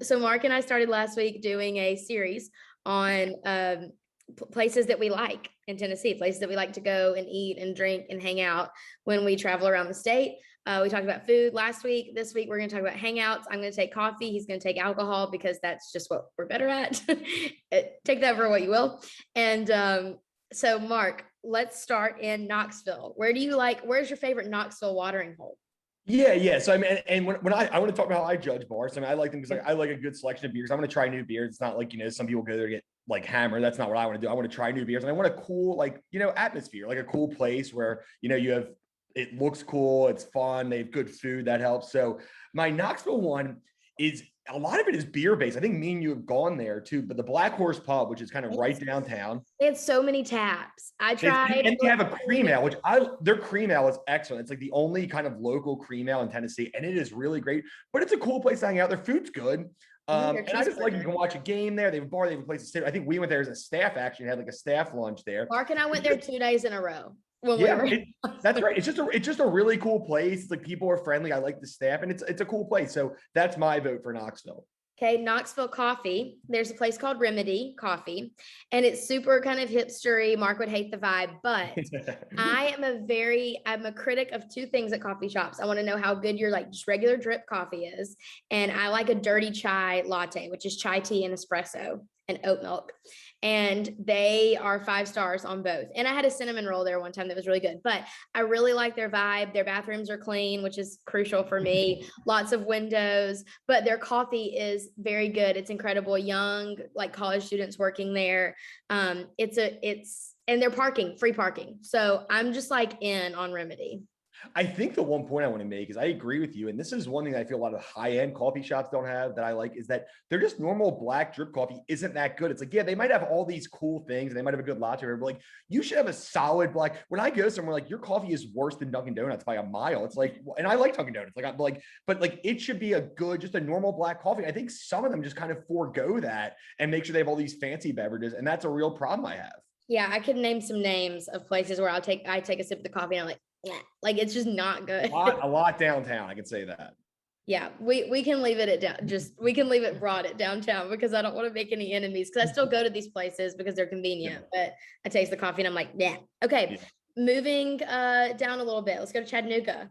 So Mark and I started last week doing a series on places that we like in Tennessee, places that we like to go and eat and drink and hang out when we travel around the state. We talked about food last week. This week, we're going to talk about hangouts. I'm going to take coffee. He's going to take alcohol because that's just what we're better at. Take that for what you will. And so, Mark, let's start in Knoxville. Where's your favorite Knoxville watering hole? Yeah. So I mean, and when I want to talk about how I judge bars, I mean, I like them because I like a good selection of beers. I'm going to try new beers. It's not like, some people go there to get like hammered. That's not what I want to do. I want to try new beers, and I want a cool, like, atmosphere, like a cool place where, you have, it looks cool. It's fun. They have good food that helps. So my Knoxville one is, a lot of it is beer based. I think me and you have gone there too, but the Blackhorse pub, which is kind of right downtown. They had so many taps. I tried. And they have a cream ale, which their cream ale is excellent. It's like the only kind of local cream ale in Tennessee, and it is really great. But it's a cool place to hang out. Their food's good. And I just like, you can watch a game there. They have a bar, they have a place to sit. I think we went there as a staff, actually, had like a staff lunch there. Mark and I went there 2 days in a row. That's right. It's just a really cool place. It's like, people are friendly. I like the staff, and it's a cool place. So that's my vote for Knoxville. Okay, Knoxville coffee. There's a place called Remedy Coffee, and it's super kind of hipstery. Mark would hate the vibe, but I'm a critic of two things at coffee shops. I want to know how good your like just regular drip coffee is, and I like a dirty chai latte, which is chai tea and espresso and oat milk. And they are 5 stars on both. And I had a cinnamon roll there one time that was really good, but I really like their vibe. Their bathrooms are clean, which is crucial for me. Lots of windows, but their coffee is very good. It's incredible. Young, like college students working there. And they're free parking. So I'm just like in on Remedy. I think the one point I want to make is I agree with you. And this is one thing I feel a lot of high-end coffee shops don't have that I like, is that they're just normal black drip coffee isn't that good. It's like, yeah, they might have all these cool things and they might have a good latte, but like, you should have a solid black. When I go somewhere, like, your coffee is worse than Dunkin' Donuts by a mile. It's like, and I like Dunkin' Donuts, but it should be just a normal black coffee. I think some of them just kind of forego that and make sure they have all these fancy beverages. And that's a real problem I have. Yeah, I could name some names of places where I take a sip of the coffee and I'm like, yeah, like it's just not good. A lot downtown, I can say that. Yeah, we can leave it we can leave it broad at downtown, because I don't want to make any enemies, because I still go to these places because they're convenient, but I taste the coffee and I'm like, yeah. Okay, moving down a little bit. Let's go to Chattanooga.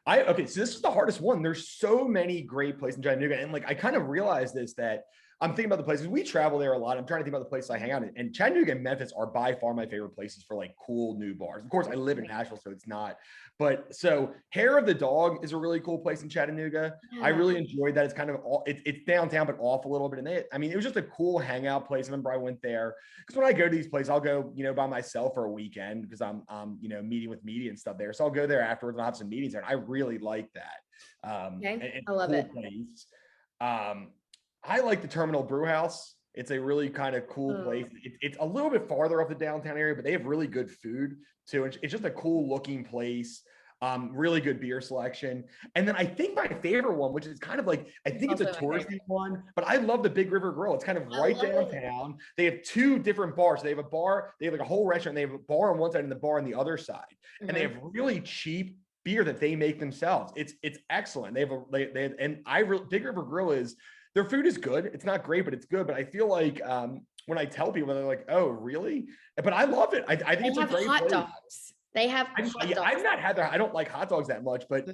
So this is the hardest one. There's so many great places in Chattanooga, and like, I kind of realized this, that I'm thinking about the places we travel there a lot. I'm trying to think about the places I hang out in, and Chattanooga and Memphis are by far my favorite places for like cool new bars. Of course, I live in Nashville, so it's not. But so Hair of the Dog is a really cool place in Chattanooga. Yeah. I really enjoyed that. It's kind of it's downtown, but off a little bit. And it was just a cool hangout place. I remember I went there because when I go to these places, I'll go, by myself for a weekend because I'm meeting with media and stuff there. So I'll go there afterwards and I'll have some meetings there. And I really like that. Okay. I love it. Place. I like the Terminal Brewhouse. It's a really kind of cool place. It's a little bit farther off the downtown area, but they have really good food too. It's just a cool looking place. Really good beer selection. And then I think my favorite one, which is kind of like, I think it's a touristy one, but I love the Big River Grill. It's kind of right downtown. They have 2 different bars. They have a bar, they have like a whole restaurant. They have a bar on one side and the bar on the other side. Mm-hmm. And they have really cheap beer that they make themselves. It's excellent. Big River Grill their food is good. It's not great, but it's good. But I feel like when I tell people, they're like, "Oh, really?" But I love it. I think it's a great hot place. Dogs. They have hot dogs. I've not had I don't like hot dogs that much, but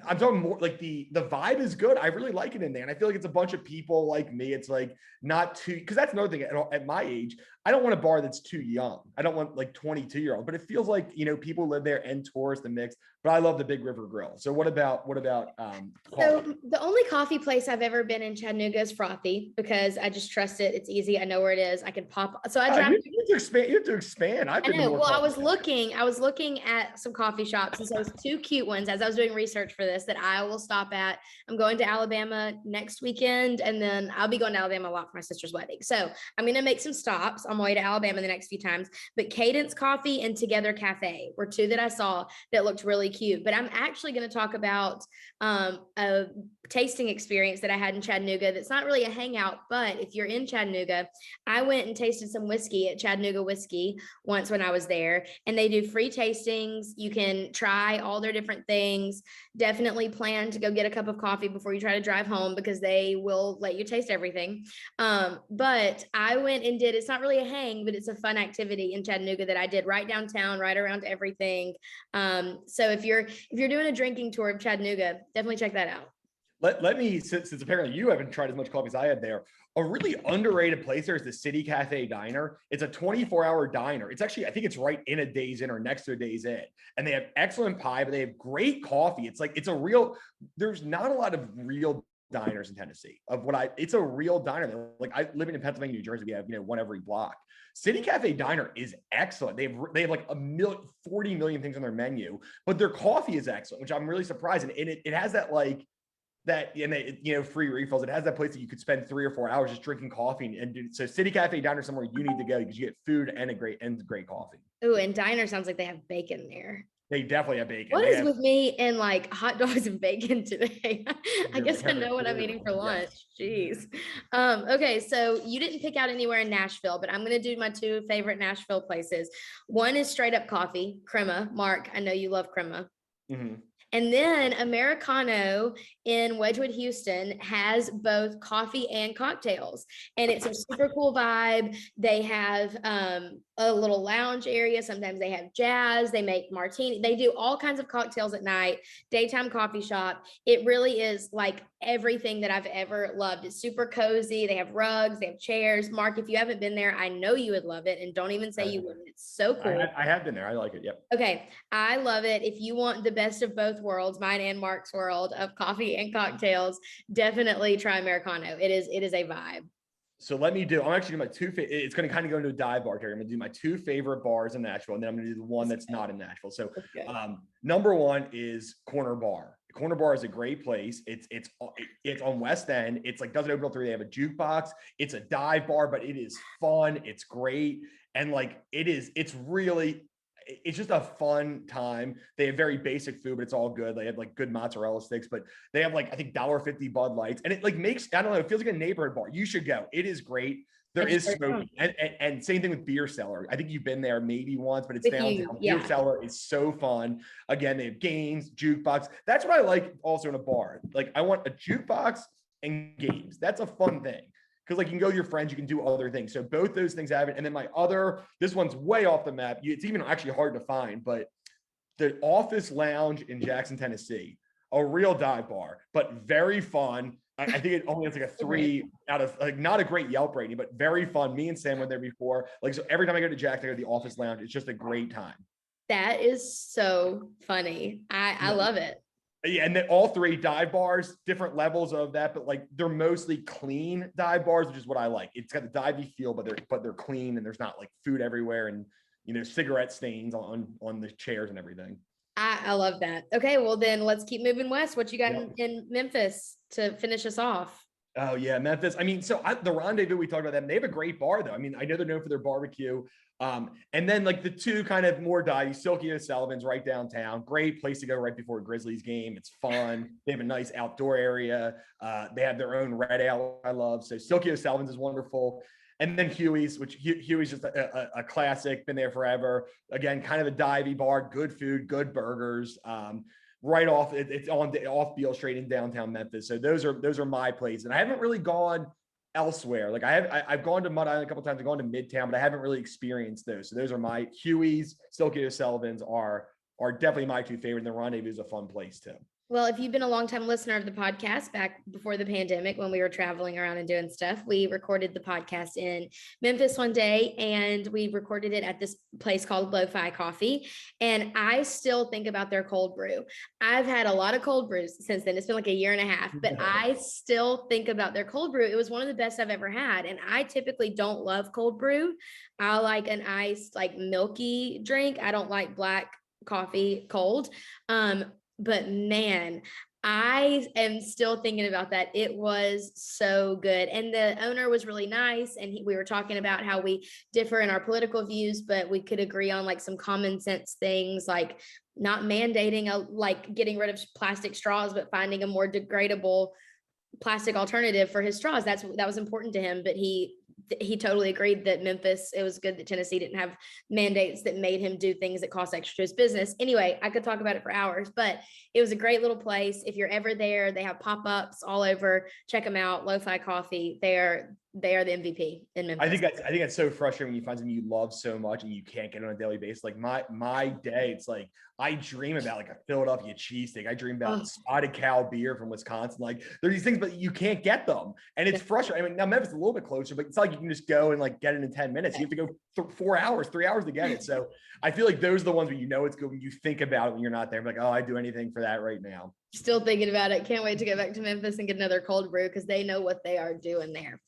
I'm talking more like the vibe is good. I really like it in there. And I feel like it's a bunch of people like me. It's like not too, because that's another thing at my age. I don't want a bar that's too young. I don't want like 22-year-old, but it feels like, people live there and tourists and mix, but I love the Big River Grill. So what about so the only coffee place I've ever been in Chattanooga is Frothy, because I just trust it. It's easy. I know where it is. I can pop. So I drive. You have to expand. I know. Well, I was looking at some coffee shops, and so it's 2 cute ones as I was doing research for this that I will stop at. I'm going to Alabama next weekend, and then I'll be going to Alabama a lot for my sister's wedding. So I'm going to make some stops on my way to Alabama the next few times. But Cadence Coffee and Together Cafe were 2 that I saw that looked really cute. But I'm actually going to talk about a tasting experience that I had in Chattanooga that's not really a hangout, but if you're in Chattanooga, I went and tasted some whiskey at Chattanooga Whiskey once when I was there, and they do free tastings. You can try all their different things. Definitely plan to go get a cup of coffee before you try to drive home because they will let you taste everything. But I went and did, it's not really a hang, but it's a fun activity in Chattanooga that I did right downtown, right around everything. So if you're doing a drinking tour of Chattanooga, definitely check that out. Let me, since apparently you haven't tried as much coffee as I had there, a really underrated place there is the City Cafe Diner. It's a 24-hour diner. It's actually, I think it's right in a Days Inn or next to a Days Inn. And they have excellent pie, but they have great coffee. It's like, there's not a lot of real diners in Tennessee it's a real diner. Like I living in Pennsylvania, New Jersey, we have, one every block. City Cafe Diner is excellent. They have like 40 million things on their menu, but their coffee is excellent, which I'm really surprised. And it has that like, and free refills. It has that place that you could spend 3 or 4 hours just drinking coffee so City Cafe Diner somewhere you need to go because you get food and great coffee. Oh, and diner sounds like they have bacon there. They definitely have bacon. What is with me and like hot dogs and bacon today? I guess I know what I'm eating for lunch. Jeez. Okay, so you didn't pick out anywhere in Nashville, but I'm going to do my 2 favorite Nashville places. One is straight up coffee, Crema. Mark, I know you love Crema. Mm-hmm. And then Americano in Wedgwood, Houston has both coffee and cocktails. And it's a super cool vibe. They have a little lounge area. Sometimes they have jazz. They make martini. They do all kinds of cocktails at night, daytime coffee shop. It really is like everything that I've ever loved. It's super cozy. They have rugs. They have chairs. Mark, if you haven't been there, I know you would love it. And don't even say you wouldn't. It's so cool. I have been there. I like it. Yep. Okay. I love it. If you want the best of both worlds, mine and Mark's world of coffee and cocktails, definitely try Americano. It is a vibe. So I'm actually doing my 2 it's going to kind of go into a dive bar here. I'm going to do my 2 favorite bars in Nashville, and then I'm going to do the one that's not in Nashville. So number 1 is Corner Bar. Corner Bar is a great place. It's on West End. It's like doesn't open till 3. They have a jukebox. It's a dive bar, but it is fun. It's great. And like it's just a fun time. They have very basic food, but it's all good. They have like good mozzarella sticks, but they have like, I think $1.50 Bud Lights. And it like makes, I don't know, it feels like a neighborhood bar. You should go. It is great. There is smoking. And same thing with Beer Cellar. I think you've been there maybe once, but it's downtown. Yeah. Beer Cellar is so fun. Again, they have games, jukebox. That's what I like also in a bar. Like I want a jukebox and games. That's a fun thing. Because like you can go with your friends, you can do other things. So both those things have it. And then this one's way off the map. It's even actually hard to find, but the Office Lounge in Jackson, Tennessee, a real dive bar, but very fun. I think it only has like a 3 out of like not a great Yelp rating, but very fun. Me and Sam went there before. Like so every time I go to Jackson, I go to the Office Lounge. It's just a great time. That is so funny. I love it. Yeah, and then all 3 dive bars, different levels of that, but like they're mostly clean dive bars, which is what I like. It's got the divey feel, but they're clean and there's not like food everywhere and cigarette stains on the chairs and everything. I love that. Okay, well then let's keep moving west. What you got in Memphis to finish us off? Oh yeah, Memphis. I mean, the Rendezvous, we talked about them. They have a great bar though. I mean, I know they're known for their barbecue. And then like the 2 kind of more divey, Silky and Sullivan's right downtown. Great place to go right before a Grizzlies game. It's fun. They have a nice outdoor area. They have their own red ale I love. So Silky and Sullivan's is wonderful. And then Huey's, which Huey's just a classic, been there forever. Again, kind of a divey bar, good food, good burgers. Right off, it's off Beale Street in downtown Memphis. So those are my places. And I haven't really gone elsewhere. Like I've gone to Mud Island a couple times. I've gone to Midtown, but I haven't really experienced those. So those are my Huey's, Silky O'Sullivan's are definitely my 2 favorite. And the Rendezvous is a fun place too. Well, if you've been a longtime listener of the podcast back before the pandemic, when we were traveling around and doing stuff, we recorded the podcast in Memphis one day and we recorded it at this place called Lo-Fi Coffee. And I still think about their cold brew. I've had a lot of cold brews since then. It's been like 1.5 years, but I still think about their cold brew. It was one of the best I've ever had. And I typically don't love cold brew. I like an iced, like milky drink. I don't like black coffee cold. But man, I am still thinking about that. It was so good. And the owner was really nice. And we were talking about how we differ in our political views, but we could agree on like some common sense things, like not mandating like getting rid of plastic straws, but finding a more degradable plastic alternative for his straws. That was important to him, but he totally agreed that Memphis, it was good that Tennessee didn't have mandates that made him do things that cost extra to his business. Anyway, I could talk about it for hours, but it was a great little place. If you're ever there, they have pop-ups all over. Check them out. Lo-Fi Coffee. They are the MVP in Memphis. I think that's so frustrating when you find something you love so much and you can't get on a daily basis. Like my day, it's like I dream about like a Philadelphia cheesesteak. I dream about spotted cow beer from Wisconsin. Like there's these things, but you can't get them, and it's frustrating. I mean, now Memphis is a little bit closer, but it's not like you can just go and like get it in 10 minutes. You have to go 4 hours, 3 hours to get it. So I feel like those are the ones where you know it's good when you think about it when you're not there. I'm like, oh, I'd do anything for that right now. Still thinking about it. Can't wait to get back to Memphis and get another cold brew because they know what they are doing there.